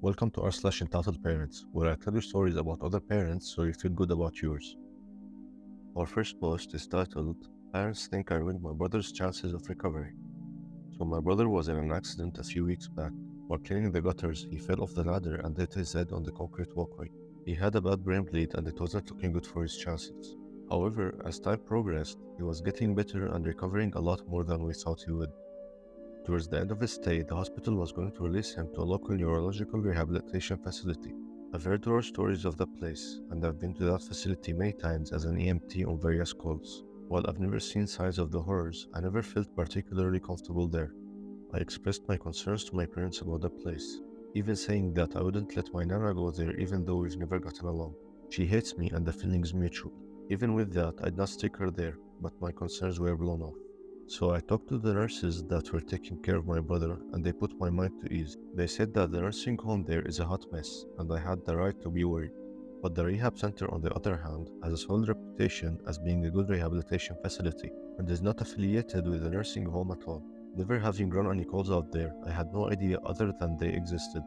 Welcome to r/EntitledParents, where I tell you stories about other parents so you feel good about yours. Our first post is titled, Parents Think I Ruined My Brother's Chances of Recovery. So my brother was in an accident a few weeks back. While cleaning the gutters, he fell off the ladder and hit his head on the concrete walkway. He had a bad brain bleed and it wasn't looking good for his chances. However, as time progressed, he was getting better and recovering a lot more than we thought he would. Towards the end of his stay, the hospital was going to release him to a local neurological rehabilitation facility. I've heard horror stories of the place, and I've been to that facility many times as an EMT on various calls. While I've never seen signs of the horrors, I never felt particularly comfortable there. I expressed my concerns to my parents about the place, even saying that I wouldn't let my nana go there even though we've never gotten along. She hates me and the feeling's mutual. Even with that, I'd not stick her there, but my concerns were blown off. So I talked to the nurses that were taking care of my brother and they put my mind to ease. They said that the nursing home there is a hot mess and I had the right to be worried. But the rehab center, on the other hand, has a solid reputation as being a good rehabilitation facility and is not affiliated with the nursing home at all. Never having run any calls out there, I had no idea other than they existed.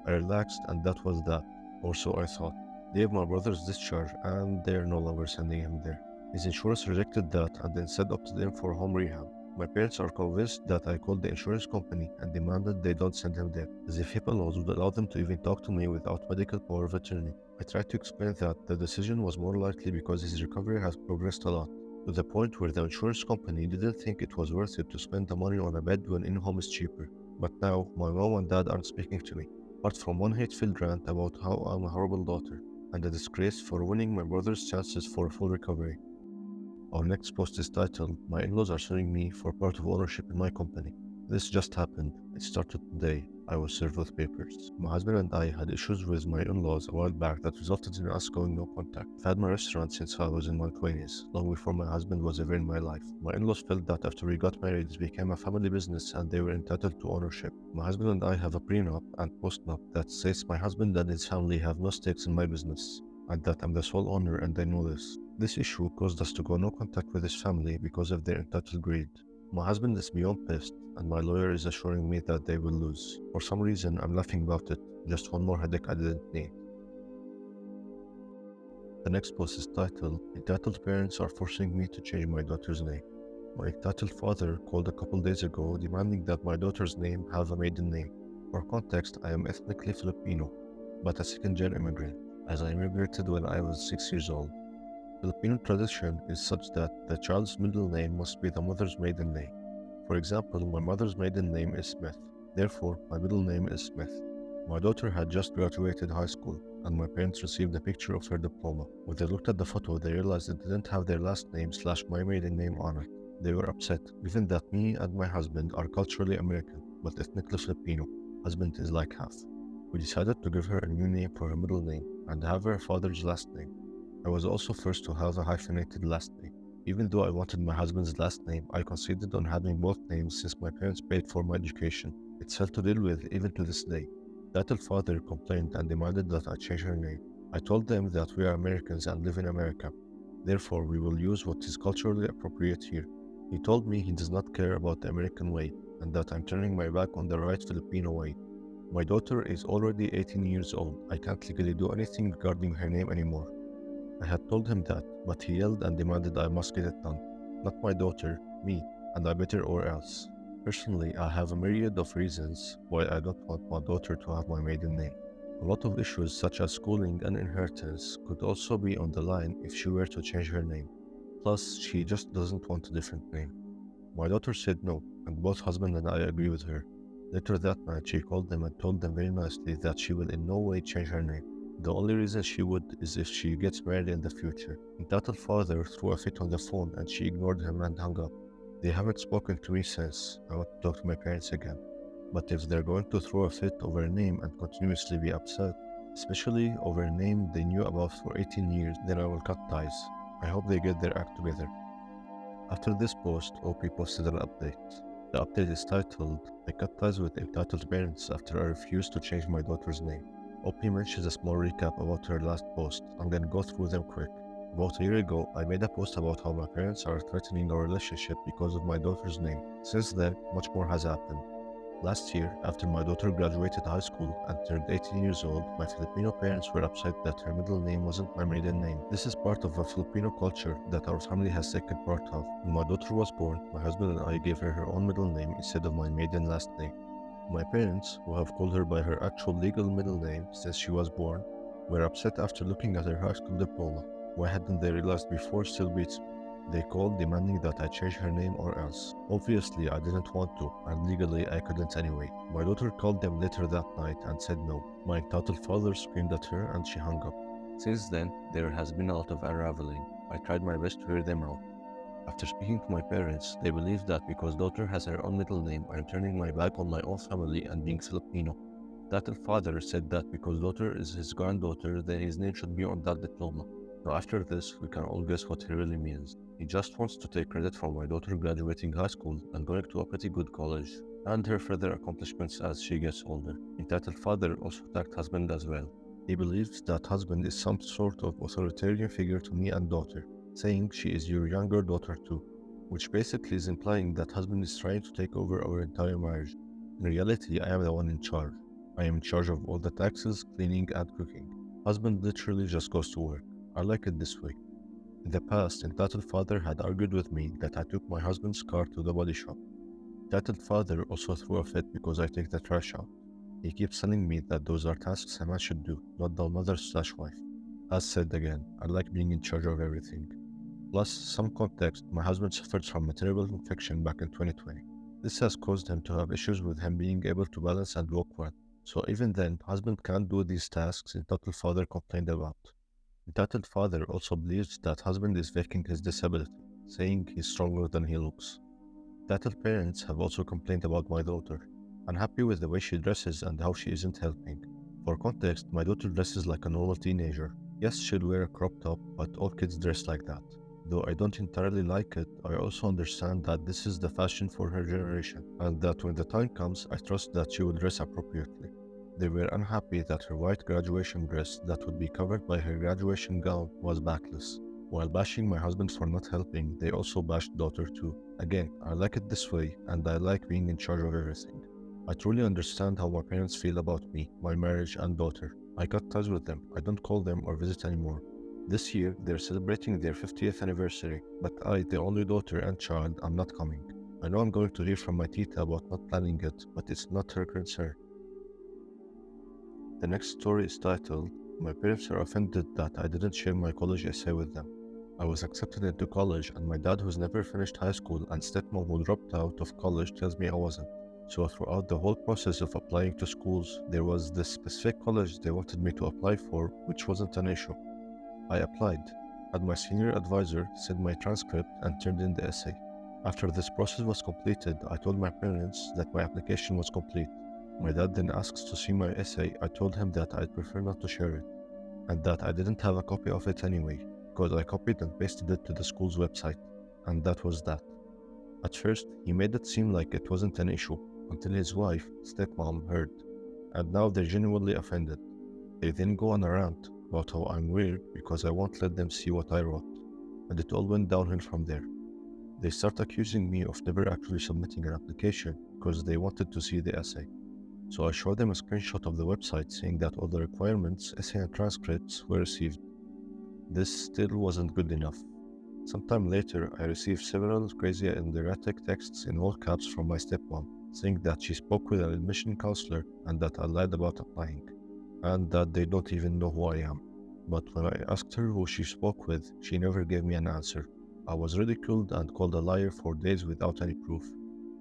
I relaxed and that was that, or so I thought. They gave my brother's discharge and they're no longer sending him there. His insurance rejected that and instead opted in for home rehab. My parents are convinced that I called the insurance company and demanded they don't send him there, as if HIPAA laws would allow them to even talk to me without medical power of attorney. I tried to explain that the decision was more likely because his recovery has progressed a lot, to the point where the insurance company didn't think it was worth it to spend the money on a bed when in-home is cheaper. But now, my mom and dad aren't speaking to me, apart from one hate-filled rant about how I'm a horrible daughter, and a disgrace for ruining my brother's chances for a full recovery. Our next post is titled, My in-laws are suing me for part of ownership in my company. This just happened. It started today. I was served with papers. My husband and I had issues with my in-laws a while back that resulted in us going no contact. I've had my restaurant since I was in my 20s, long before my husband was ever in my life. My in-laws felt that after we got married, it became a family business and they were entitled to ownership. My husband and I have a prenup and post-nup that says my husband and his family have no stakes in my business, and that I'm the sole owner and they know this. This issue caused us to go no contact with his family because of their entitled greed. My husband is beyond pissed, and my lawyer is assuring me that they will lose. For some reason, I'm laughing about it. Just one more headache I didn't need. The next post is titled, Entitled Parents Are Forcing Me to Change My Daughter's Name. My entitled father called a couple days ago demanding that my daughter's name have a maiden name. For context, I am ethnically Filipino, but a second-gen immigrant, as I immigrated when I was 6 years old. Filipino tradition is such that the child's middle name must be the mother's maiden name. For example, my mother's maiden name is Smith, therefore my middle name is Smith. My daughter had just graduated high school, and my parents received a picture of her diploma. When they looked at the photo, they realized it didn't have their last name / my maiden name on it. They were upset, given that me and my husband are culturally American, but ethnically Filipino. Husband is like half. We decided to give her a new name for her middle name, and have her father's last name. I was also first to have a hyphenated last name. Even though I wanted my husband's last name, I conceded on having both names since my parents paid for my education. It's hell to deal with even to this day. Titled father complained and demanded that I change her name. I told them that we are Americans and live in America. Therefore, we will use what is culturally appropriate here. He told me he does not care about the American way and that I'm turning my back on the right Filipino way. My daughter is already 18 years old. I can't legally do anything regarding her name anymore. I had told him that, but he yelled and demanded I must get it done. Not my daughter, me, and I better or else. Personally, I have a myriad of reasons why I don't want my daughter to have my maiden name. A lot of issues such as schooling and inheritance could also be on the line if she were to change her name. Plus, she just doesn't want a different name. My daughter said no, and both husband and I agree with her. Later that night, she called them and told them very nicely that she will in no way change her name. The only reason she would is if she gets married in the future. Entitled father threw a fit on the phone and she ignored him and hung up. They haven't spoken to me since. I want to talk to my parents again. But if they're going to throw a fit over a name and continuously be upset, especially over a name they knew about for 18 years, then I will cut ties. I hope they get their act together. After this post, OP posted an update. The update is titled, I cut ties with entitled parents after I refused to change my daughter's name. OP mentions a small recap about her last post. I'm gonna go through them quick. About a year ago, I made a post about how my parents are threatening our relationship because of my daughter's name. Since then, much more has happened. Last year, after my daughter graduated high school and turned 18 years old, my Filipino parents were upset that her middle name wasn't my maiden name. This is part of a Filipino culture that our family has taken part of. When my daughter was born, my husband and I gave her her own middle name instead of my maiden last name. My parents, who have called her by her actual legal middle name since she was born, were upset after looking at her high school diploma. Why hadn't they realized before still beats me. They called demanding that I change her name or else. Obviously, I didn't want to, and legally I couldn't anyway. My daughter called them later that night and said no. My entitled father screamed at her and she hung up. Since then, there has been a lot of unraveling. I tried my best to hear them out. After speaking to my parents, they believe that because daughter has her own middle name, I am turning my back on my own family and being Filipino. That father said that because daughter is his granddaughter, then his name should be on that diploma. So after this, we can all guess what he really means. He just wants to take credit for my daughter graduating high school and going to a pretty good college, and her further accomplishments as she gets older. Entitled father also attacked husband as well. He believes that husband is some sort of authoritarian figure to me and daughter, saying she is your younger daughter too, which basically is implying that husband is trying to take over our entire marriage. In reality, I am the one in charge. I am in charge of all the taxes, cleaning, and cooking. Husband literally just goes to work. I like it this way. In the past, entitled father had argued with me that I took my husband's car to the body shop. Entitled father also threw a fit because I take the trash out. He keeps telling me that those are tasks a man should do, not the mother/wife. As said again, I like being in charge of everything. Plus, some context, my husband suffered from a terrible infection back in 2020. This has caused him to have issues with him being able to balance and walk well. So even then, husband can't do these tasks entitled father complained about. Entitled father also believes that husband is faking his disability, saying he's stronger than he looks. Entitled parents have also complained about my daughter, unhappy with the way she dresses and how she isn't helping. For context, my daughter dresses like a normal teenager. Yes, she'll wear a crop top, but all kids dress like that. Though I don't entirely like it, I also understand that this is the fashion for her generation, and that when the time comes, I trust that she will dress appropriately. They were unhappy that her white graduation dress that would be covered by her graduation gown was backless. While bashing my husband for not helping, they also bashed daughter too. Again, I like it this way, and I like being in charge of everything. I truly understand how my parents feel about me, my marriage, and daughter. I cut ties with them. I don't call them or visit anymore. This year, they're celebrating their 50th anniversary, but I, the only daughter and child, am not coming. I know I'm going to hear from my tita about not planning it, but it's not her concern. The next story is titled, My Parents Are Offended That I Didn't Share My College Essay with Them. I was accepted into college, and my dad, who's never finished high school, and stepmom, who dropped out of college, tells me I wasn't. So throughout the whole process of applying to schools, there was this specific college they wanted me to apply for, which wasn't an issue. I applied, had my senior advisor send my transcript, and turned in the essay. After this process was completed, I told my parents that my application was complete. My dad then asked to see my essay. I told him that I'd prefer not to share it, and that I didn't have a copy of it anyway, because I copied and pasted it to the school's website, and that was that. At first, he made it seem like it wasn't an issue, until his wife, stepmom, heard, and now they're genuinely offended. They then go on a rant about how I'm weird because I won't let them see what I wrote, and it all went downhill from there. They start accusing me of never actually submitting an application because they wanted to see the essay. So I showed them a screenshot of the website saying that all the requirements, essay and transcripts were received. This still wasn't good enough. Sometime later, I received several crazy and erratic texts in all caps from my stepmom, saying that she spoke with an admission counselor and that I lied about applying, and that they don't even know who I am. But when I asked her who she spoke with, she never gave me an answer. I was ridiculed and called a liar for days without any proof.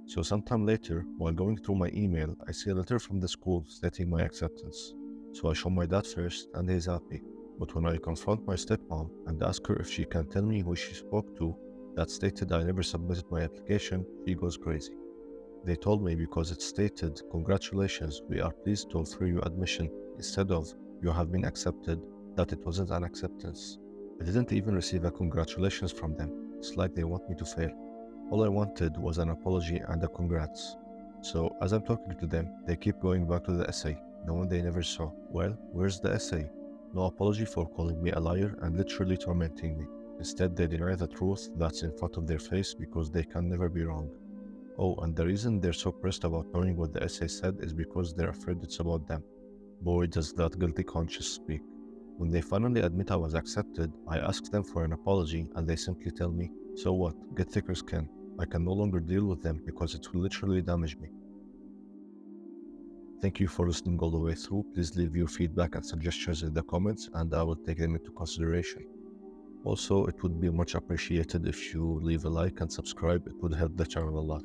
So sometime later, while going through my email, I see a letter from the school stating my acceptance. So I show my dad first, and he's happy. But when I confront my stepmom and ask her if she can tell me who she spoke to that stated I never submitted my application, she goes crazy. They told me because it stated, "Congratulations, we are pleased to offer you admission," instead of, "You have been accepted," that it wasn't an acceptance. I didn't even receive a congratulations from them. It's like they want me to fail. All I wanted was an apology and a congrats. So as I'm talking to them, they keep going back to the essay, the one they never saw. Well, where's the essay? No apology for calling me a liar and literally tormenting me. Instead, they deny the truth that's in front of their face because they can never be wrong. Oh, and the reason they're so pressed about knowing what the essay said is because they're afraid it's about them. Boy, does that guilty conscience speak. When they finally admit I was accepted, I ask them for an apology and they simply tell me, so what, get thicker skin. I can no longer deal with them because it will literally damage me. Thank you for listening all the way through. Please leave your feedback and suggestions in the comments and I will take them into consideration. Also, it would be much appreciated if you leave a like and subscribe. It would help the channel a lot.